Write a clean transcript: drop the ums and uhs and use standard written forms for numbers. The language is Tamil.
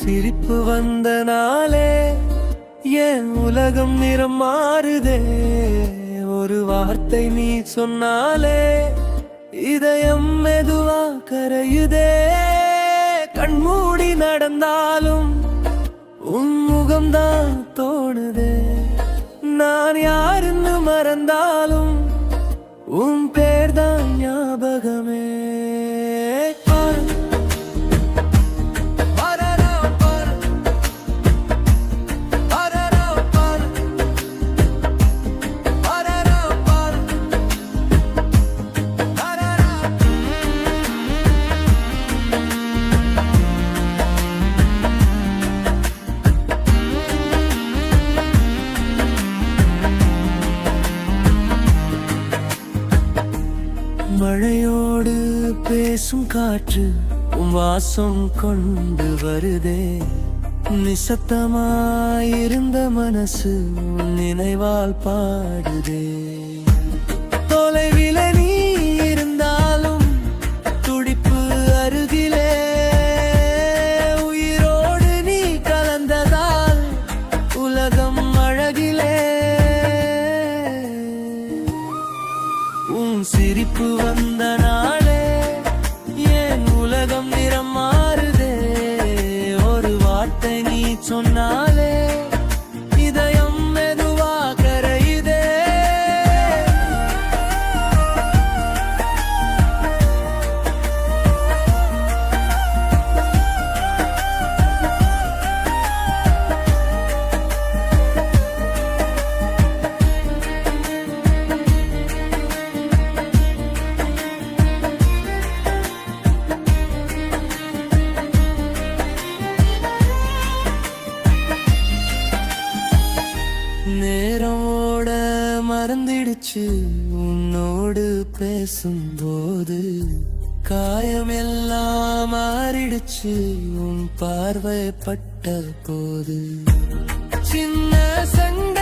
சிரிப்பு வந்த நாளே என் உலகம் நிறம் மாறுதே. ஒரு வார்த்தை நீ சொன்னாலே இதயம் மெதுவா கரையுதே. கண்மூடி நடந்தாலும் உன் முகம்தான் தோணுதே. நான் யாருன்னு மறந்தாலும் உன் பேர்தான் ஞாபகமே. மழையோடு பேசும் காற்று உன் வாசம் கொண்டு வருதே. நிசத்தமாயிருந்த மனசு உன் நினைவால் பாடுதே. தொலைவில நீ இருந்தாலும் துடிப்பு அருகிலே. உயிரோடு நீ கலந்ததால் உலகம் அழகிலே. உன் சிரிப்பு வந்த நாளே என் உலகம் நிறம் மாறுதே. ஒரு வார்த்தை நீ சொன்னாலே இதயம் மெதுவா கரையுதே. நேரமோட மறந்திடுச்சு உன்னோடு பேசும்போது. காயம் எல்லாம் மாறிடுச்சு உன் பார்வை பட்ட போது. சின்ன சங்க